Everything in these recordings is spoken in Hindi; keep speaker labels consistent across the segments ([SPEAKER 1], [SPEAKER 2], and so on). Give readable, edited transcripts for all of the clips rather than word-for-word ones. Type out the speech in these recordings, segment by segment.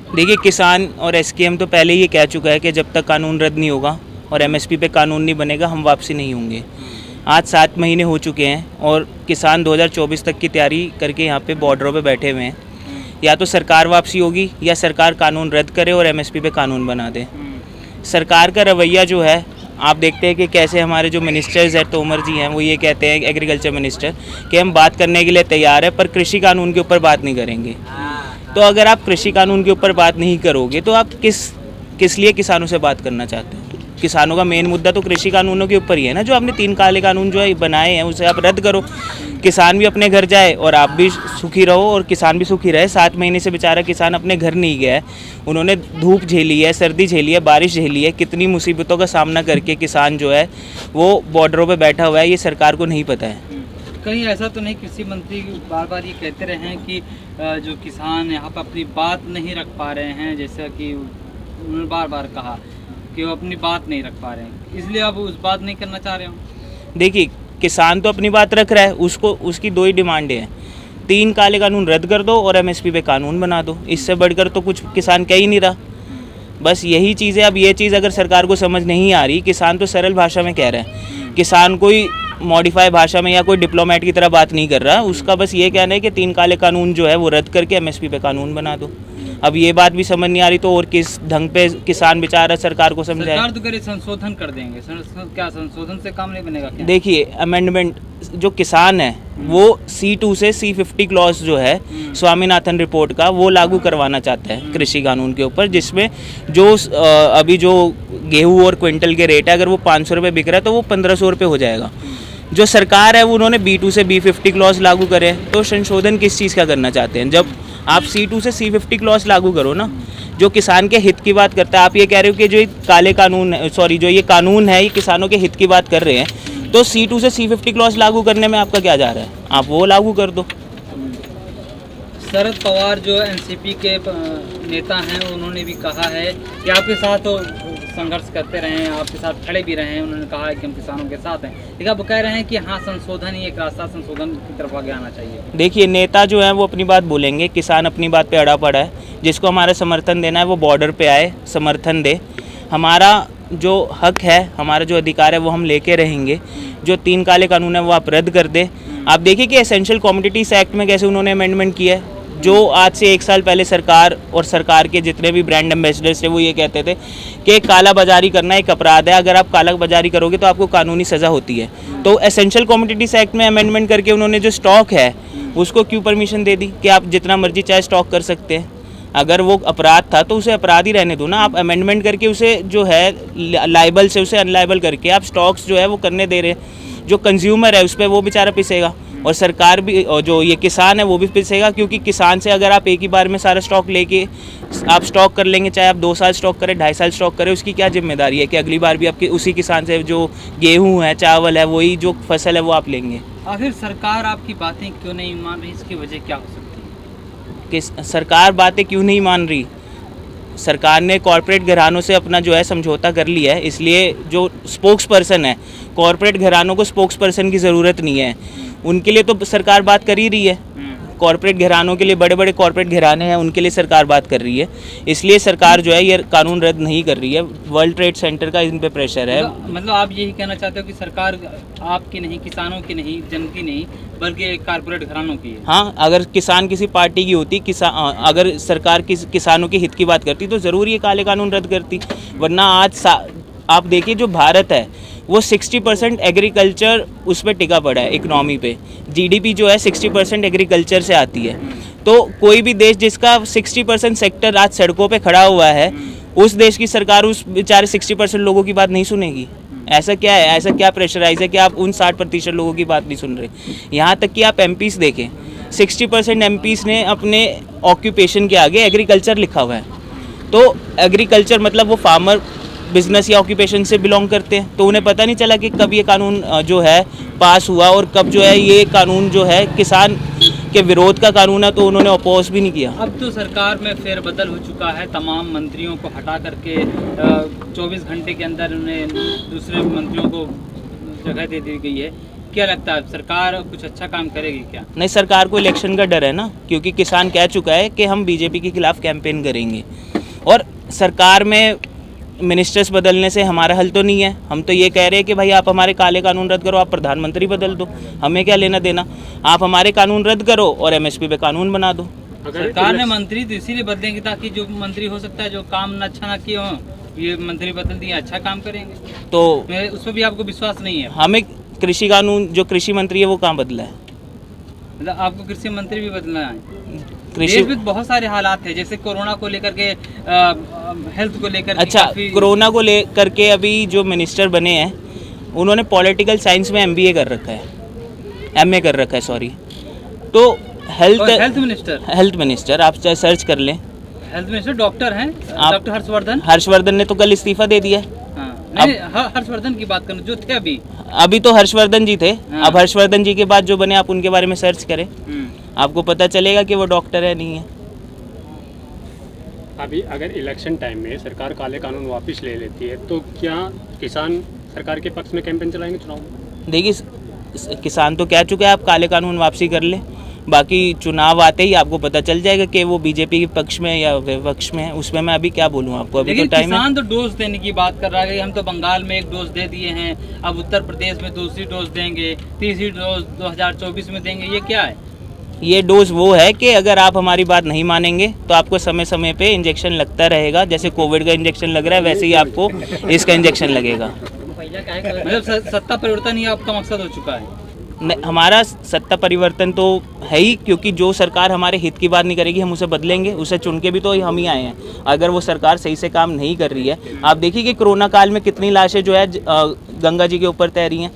[SPEAKER 1] देखिए, किसान और एसकेएम तो पहले ही कह चुका है कि जब तक कानून रद्द नहीं होगा और एमएसपी पे कानून नहीं बनेगा हम वापसी नहीं होंगे। आज 7 महीने हो चुके हैं और किसान 2024 तक की तैयारी करके यहाँ पे बॉर्डरों पे बैठे हुए हैं। या तो सरकार वापसी होगी या सरकार कानून रद्द करे और एमएसपी पे कानून बना दे। सरकार का रवैया जो है, आप देखते हैं कि कैसे हमारे जो मिनिस्टर्स हैं, तोमर जी हैं, वो ये कहते हैं, एग्रीकल्चर मिनिस्टर, कि हम बात करने के लिए तैयार है पर कृषि कानून के ऊपर बात नहीं करेंगे। तो अगर आप कृषि कानून के ऊपर बात नहीं करोगे तो आप किस लिए किसानों से बात करना चाहते हो? किसानों का मेन मुद्दा तो कृषि कानूनों के ऊपर ही है ना। जो आपने 3 काले कानून जो है बनाए हैं उसे आप रद्द करो, किसान भी अपने घर जाए और आप भी सुखी रहो और किसान भी सुखी रहे। 7 महीने से बेचारा किसान अपने घर नहीं गया है, उन्होंने धूप झेली है, सर्दी झेली है, बारिश झेली है, कितनी मुसीबतों का सामना करके किसान जो है वो बॉर्डरों पर बैठा हुआ है, ये सरकार को नहीं पता है।
[SPEAKER 2] कहीं ऐसा तो नहीं कृषि मंत्री बार बार ये कहते रहे हैं कि जो किसान यहाँ पर अपनी बात नहीं रख पा रहे हैं, जैसा कि उन्होंने बार बार कहा कि वो अपनी बात नहीं रख पा रहे हैं, इसलिए अब उस बात नहीं करना चाह रहे हो?
[SPEAKER 1] देखिए, किसान तो अपनी बात रख रहा है, उसकी 2 ही डिमांडें हैं, 3 काले कानून रद्द कर दो और एमएसपी पे कानून बना दो। इससे बढ़कर तो कुछ किसान कह ही नहीं रहा। बस यही चीज़ है। अब ये चीज़ अगर सरकार को समझ नहीं आ रही, किसान तो सरल भाषा में कह रहा है, किसान कोई मॉडिफाई भाषा में या कोई डिप्लोमेट की तरह बात नहीं कर रहा। उसका बस ये कहना है कि 3 काले कानून जो है वो रद्द करके एमएसपी पे कानून बना दो। अब ये बात भी समझ नहीं आ रही तो और किस ढंग पे किसान बेचारा सरकार को समझाए।
[SPEAKER 2] सरकार तो करे संशोधन कर देंगे, क्या संशोधन से काम नहीं बनेगा क्या?
[SPEAKER 1] देखिए, अमेंडमेंट जो किसान है वो C2 से C50 क्लॉज जो है स्वामीनाथन रिपोर्ट का, वो लागू करवाना चाहता है कृषि कानून के ऊपर, जिसमें जो अभी जो गेहूँ और क्विंटल के रेट है, अगर वो 500 रुपये बिक रहा है तो वो 1500 रुपये हो जाएगा। जो सरकार है वो उन्होंने B2 से B50 क्लॉज लागू करे। तो संशोधन किस चीज़ का करना चाहते हैं? जब आप C2 से C50 क्लॉज लागू करो ना, जो किसान के हित की बात करता है। आप ये कह रहे हो कि जो काले कानून जो ये कानून है ये किसानों के हित की बात कर रहे हैं, तो C2 से C50 क्लॉज लागू करने में आपका क्या जा रहा है? आप वो लागू कर दो।
[SPEAKER 2] शरद पवार जो एनसीपी के नेता हैं, उन्होंने भी कहा है कि आपके साथ तो संघर्ष करते रहे हैं, आपके साथ खड़े भी रहे हैं। उन्होंने कहा है कि हम किसानों के साथ हैं, लेकिन अब कह रहे हैं कि हाँ, संशोधन ही एक रास्ता, संशोधन की तरफ आगे आना चाहिए।
[SPEAKER 1] देखिए, नेता जो है वो अपनी बात बोलेंगे, किसान अपनी बात पे अड़ा पड़ा है। जिसको हमारा समर्थन देना है वो बॉर्डर पे आए, समर्थन दे। हमारा जो हक है, हमारा जो अधिकार है वो हम लेके रहेंगे। जो 3 काले कानून है वो आप रद्द कर दे। आप देखिए कि एसेंशियल कमोडिटीज एक्ट में कैसे उन्होंने अमेंडमेंट किया है। जो आज से 1 साल पहले सरकार और सरकार के जितने भी ब्रांड एम्बेसडर्स थे वो ये कहते थे कि काला बाजारी करना एक अपराध है, अगर आप काला बाजारी करोगे तो आपको कानूनी सज़ा होती है। तो एसेंशियल कमोडिटीज एक्ट में अमेंडमेंट करके उन्होंने जो स्टॉक है उसको क्यों परमिशन दे दी कि आप जितना मर्जी चाहे स्टॉक कर सकते हैं? अगर वो अपराध था तो उसे अपराध ही रहने दो ना। आप अमेंडमेंट करके उसे जो है लाइबल से उसे अनलाइबल करके आप स्टॉक्स जो है वो करने दे रहे हैं। जो कंज्यूमर है उस पर वो बेचारा पिसेगा और सरकार भी, और जो ये किसान है वो भी पिसेगा, क्योंकि किसान से अगर आप एक ही बार में सारा स्टॉक लेके आप स्टॉक कर लेंगे, चाहे आप 2 साल स्टॉक करें, 2.5 साल स्टॉक करें, उसकी क्या जिम्मेदारी है कि अगली बार भी आपके उसी किसान से जो गेहूँ है, चावल है, वही जो फसल है वो आप लेंगे।
[SPEAKER 2] आखिर सरकार आपकी बातें क्यों नहीं मान रही, इसकी वजह क्या हो सकती है?
[SPEAKER 1] कि सरकार बातें क्यों नहीं मान रही? सरकार ने कॉरपोरेट घरानों से अपना जो है समझौता कर लिया है, इसलिए जो स्पोक्स पर्सन है, कॉरपोरेट घरानों को स्पोक्स पर्सन की ज़रूरत नहीं है। उनके लिए तो सरकार बात कर ही रही है। कॉरपोरेट घरानों के लिए, बड़े बड़े कॉरपोरेट घराने हैं, उनके लिए सरकार बात कर रही है। इसलिए सरकार जो है ये कानून रद्द नहीं कर रही है। वर्ल्ड ट्रेड सेंटर का इन पे प्रेशर है।
[SPEAKER 2] मतलब आप यही कहना चाहते हो कि सरकार आपकी नहीं, किसानों की नहीं, जन की नहीं, बल्कि कारपोरेट घरानों की है?
[SPEAKER 1] हाँ, अगर किसान किसी पार्टी की होती, अगर सरकार किसानों के हित की बात करती तो ज़रूर ये काले कानून रद्द करती। वरना आज आप देखिए जो भारत है वो 60% एग्रीकल्चर उस पर टिका पड़ा है, इकनॉमी पे। जीडीपी जो है 60% एग्रीकल्चर से आती है। तो कोई भी देश जिसका 60% सेक्टर आज सड़कों पे खड़ा हुआ है, उस देश की सरकार उस बेचारे 60% लोगों की बात नहीं सुनेगी। ऐसा क्या है? ऐसा क्या प्रेशराइज है कि आप उन 60% लोगों की बात नहीं सुन रहे? यहाँ तक कि आप एमपीस देखें, 60% एमपीस ने अपने ऑक्यूपेशन के आगे एग्रीकल्चर लिखा हुआ है। तो एग्रीकल्चर मतलब वो फार्मर बिजनेस या ऑक्यूपेशन से बिलोंग करते हैं। तो उन्हें पता नहीं चला कि कब ये कानून जो है पास हुआ और कब जो है ये कानून जो है किसान के विरोध का कानून है, तो उन्होंने अपोज भी नहीं किया।
[SPEAKER 2] अब तो सरकार में फेरबदल हो चुका है, तमाम मंत्रियों को हटा करके 24 घंटे के अंदर उन्हें दूसरे मंत्रियों को जगह दे दी गई है। क्या लगता है सरकार कुछ अच्छा काम करेगी क्या?
[SPEAKER 1] नहीं, सरकार को इलेक्शन का डर है ना, क्योंकि किसान कह चुका है कि हम बीजेपी के खिलाफ कैंपेन करेंगे। और सरकार में मिनिस्टर्स बदलने से हमारा हल तो नहीं है। हम तो ये कह रहे हैं कि भाई आप हमारे काले कानून रद्द करो, आप प्रधानमंत्री बदल दो, हमें क्या लेना देना। आप हमारे कानून रद्द करो और एमएसपी पे कानून बना दो।
[SPEAKER 2] सरकार ने मंत्री तो इसीलिए बदलेंगे ताकि जो मंत्री हो सकता है जो काम न अच्छा ना किए हो, ये मंत्री बदल दिए अच्छा काम करेंगे,
[SPEAKER 1] तो
[SPEAKER 2] उसमें भी आपको विश्वास नहीं है?
[SPEAKER 1] हमें कृषि कानून, जो कृषि मंत्री है वो कहाँ बदला है?
[SPEAKER 2] मतलब आपको कृषि मंत्री भी बदलना है?
[SPEAKER 1] कृषि
[SPEAKER 2] देश में बहुत सारे हालात है, जैसे कोरोना को लेकर के, हेल्थ को लेकर के
[SPEAKER 1] अच्छा, कोरोना को लेकर के अभी जो मिनिस्टर बने हैं उन्होंने पॉलिटिकल साइंस में एमबीए कर रखा है, एमए कर रखा है, सॉरी। तो हेल्थ मिनिस्टर आप चाहे सर्च कर लें।
[SPEAKER 2] हेल्थ मिनिस्टर डॉक्टर हैं, डॉक्टर
[SPEAKER 1] हर्षवर्धन ने तो कल इस्तीफा दे दिया है।
[SPEAKER 2] नहीं, हर्षवर्धन की बात करूँ जो थे अभी
[SPEAKER 1] तो हर्षवर्धन जी थे। अब हर्षवर्धन जी के बाद जो बने आप उनके बारे में सर्च करें, आपको पता चलेगा कि वो डॉक्टर है नहीं है।
[SPEAKER 3] अभी अगर इलेक्शन टाइम में सरकार काले कानून वापस ले लेती है तो क्या किसान सरकार के पक्ष में कैंपेन चलाएंगे चुनाव में?
[SPEAKER 1] देखिए, किसान तो कह चुके हैं आप काले कानून वापसी कर लें, बाकी चुनाव आते ही आपको पता चल जाएगा कि वो बीजेपी के पक्ष में या विपक्ष में है। उसमें मैं अभी क्या बोलूँ आपको, अभी तो टाइम है।
[SPEAKER 2] किसान तो डोज देने की बात कर रहा है, हम तो बंगाल में एक डोज दे दिए हैं, अब उत्तर प्रदेश में दूसरी डोज देंगे, तीसरी डोज 2024 में देंगे, ये क्या है?
[SPEAKER 1] ये डोज वो है कि अगर आप हमारी बात नहीं मानेंगे तो आपको समय समय पे इंजेक्शन लगता रहेगा। जैसे कोविड का इंजेक्शन लग रहा है वैसे ही आपको इसका इंजेक्शन लगेगा।
[SPEAKER 2] मतलब सत्ता परिवर्तन ही आपका मकसद हो चुका है?
[SPEAKER 1] नहीं, हमारा सत्ता परिवर्तन तो है ही, क्योंकि जो सरकार हमारे हित की बात नहीं करेगी हम उसे बदलेंगे। उसे चुन के भी तो हम ही आए हैं। अगर वो सरकार सही से काम नहीं कर रही है, आप देखिए कि कोरोना काल में कितनी लाशें जो है गंगा जी के ऊपर तैर रही हैं,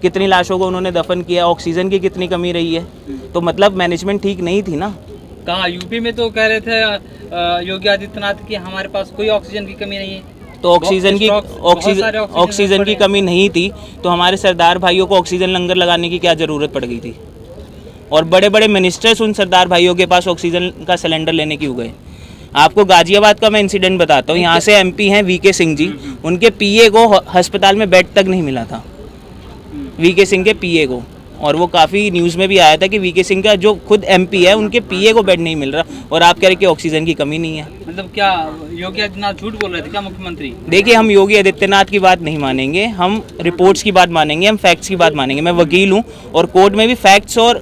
[SPEAKER 1] कितनी लाशों को उन्होंने दफन किया, ऑक्सीजन की कितनी कमी रही है। तो मतलब मैनेजमेंट ठीक नहीं थी ना।
[SPEAKER 2] कहाँ यूपी में तो कह रहे थे योगी आदित्यनाथ की हमारे पास कोई ऑक्सीजन की कमी नहीं है।
[SPEAKER 1] तो ऑक्सीजन की कमी नहीं थी तो हमारे सरदार भाइयों को ऑक्सीजन लंगर लगाने की क्या ज़रूरत पड़ गई थी? और बड़े बड़े मिनिस्टर्स उन सरदार भाइयों के पास ऑक्सीजन का सिलेंडर लेने क्यों गए? आपको गाजियाबाद का मैं इंसिडेंट बताता हूँ। यहाँ से एमपी हैं वीके सिंह जी, उनके पीए को अस्पताल में बेड तक नहीं मिला था, वीके सिंह के पीए को। और वो काफ़ी न्यूज़ में भी आया था कि वीके सिंह का जो खुद एमपी है उनके पीए को बेड नहीं मिल रहा, और आप कह रहे कि ऑक्सीजन की कमी नहीं है।
[SPEAKER 2] मतलब क्या योगी आदित्यनाथ झूठ बोल रहे थे क्या मुख्यमंत्री?
[SPEAKER 1] देखिए, हम योगी आदित्यनाथ की बात नहीं मानेंगे, हम रिपोर्ट्स की बात मानेंगे, हम फैक्ट्स की बात मानेंगे। मैं वकील हूँ और कोर्ट में भी फैक्ट्स और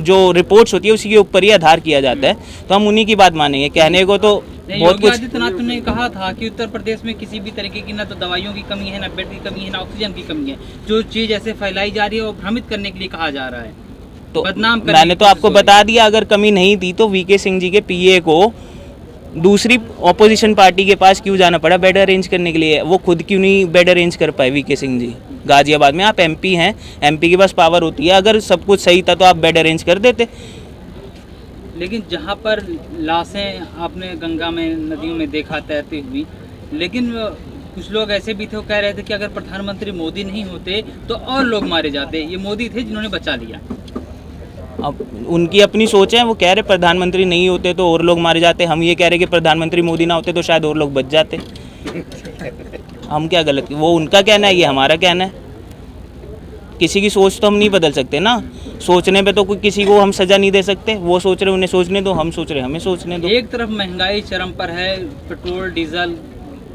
[SPEAKER 1] जो रिपोर्ट्स होती है उसी के ऊपर ही आधार किया जाता है, तो हम उन्हीं की बात मानेंगे। कहने को तो बहुत कुछ।
[SPEAKER 2] आदित्यनाथ ने कहा था कि उत्तर प्रदेश में किसी भी तरीके की ना तो दवाइयों की कमी है, ना बेड की कमी है, ना ऑक्सीजन की कमी है। जो चीज ऐसे फैलाई जा रही है वो भ्रमित करने के लिए कहा जा रहा है,
[SPEAKER 1] तो
[SPEAKER 2] बदनाम करने।
[SPEAKER 1] मैंने तो आपको बता दिया, अगर कमी नहीं थी तो वीके सिंह जी के पीए को दूसरी ऑपोजिशन पार्टी के पास क्यों जाना पड़ा बेड अरेंज करने के लिए? वो खुद क्यों नहीं बेड अरेंज कर पाए वीके सिंह जी? गाजियाबाद में आप एमपी हैं, एमपी के पास पावर होती है, अगर सब कुछ सही था तो आप बेड अरेंज कर देते।
[SPEAKER 2] लेकिन जहाँ पर लाशें आपने गंगा में, नदियों में देखा तैरती हुई, लेकिन कुछ लोग ऐसे भी थे वो कह रहे थे कि अगर प्रधानमंत्री मोदी नहीं होते तो और लोग मारे जाते, ये मोदी थे जिन्होंने बचा लिया।
[SPEAKER 1] अब उनकी अपनी सोच है, वो कह रहे प्रधानमंत्री नहीं होते तो और लोग मारे जाते, हम ये कह रहे कि प्रधानमंत्री मोदी ना होते तो शायद और लोग बच जाते। हम क्या गलत? वो उनका कहना है, ये हमारा कहना है। किसी की सोच तो हम नहीं बदल सकते ना। सोचने पे तो कोई किसी को हम सजा नहीं दे सकते। वो सोच रहे उन्हें सोचने दो, हम सोच रहे हमें सोचने दो।
[SPEAKER 2] एक तरफ महंगाई चरम पर है, पेट्रोल डीजल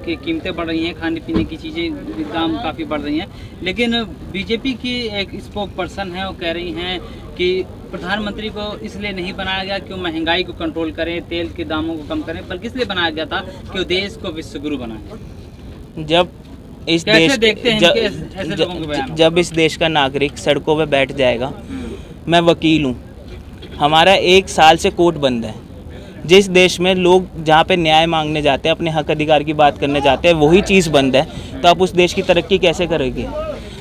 [SPEAKER 2] की कीमतें बढ़ रही हैं, खाने पीने की चीज़ें दाम काफ़ी बढ़ रही हैं, लेकिन बीजेपी की एक स्पोक पर्सन है, वो कह रही हैं कि प्रधानमंत्री को इसलिए नहीं बनाया गया कि वो महंगाई को कंट्रोल करें, तेल के दामों को कम करें, बल्कि इसलिए बनाया गया था कि वो देश को विश्वगुरु बनाए।
[SPEAKER 1] जब इस देश का नागरिक सड़कों पे बैठ जाएगा, मैं वकील हूँ, हमारा 1 साल से कोर्ट बंद है। जिस देश में लोग जहाँ पे न्याय मांगने जाते हैं, अपने हक अधिकार की बात करने जाते हैं, वही चीज़ बंद है, तो आप उस देश की तरक्की कैसे करेंगे?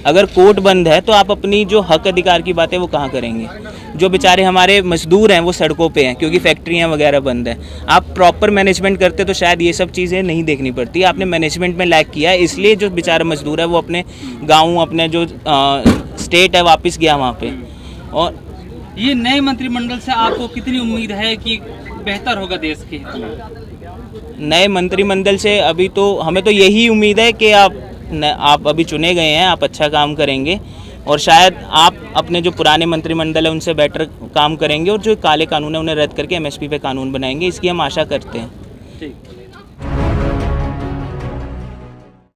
[SPEAKER 1] अगर कोर्ट बंद है तो आप अपनी जो हक अधिकार की बातें वो कहाँ करेंगे? जो बेचारे हमारे मजदूर हैं वो सड़कों पे हैं क्योंकि फैक्ट्रियाँ वगैरह बंद हैं। आप प्रॉपर मैनेजमेंट करते तो शायद ये सब चीज़ें नहीं देखनी पड़ती। आपने मैनेजमेंट में लैक किया है, इसलिए जो बेचारा मजदूर है वो अपने गाँव, अपने जो स्टेट है वापस गया वहाँ पे। और
[SPEAKER 2] ये नए मंत्रिमंडल से आपको कितनी उम्मीद है कि बेहतर होगा देश के?
[SPEAKER 1] नए मंत्रिमंडल से अभी तो हमें तो यही उम्मीद है कि आप अभी चुने गए हैं, आप अच्छा काम करेंगे, और शायद आप अपने जो पुराने मंत्रिमंडल है उनसे बेटर काम करेंगे और जो काले कानून है उन्हें रद्द करके एमएसपी पे कानून बनाएंगे, इसकी हम आशा करते हैं।
[SPEAKER 2] ठीक।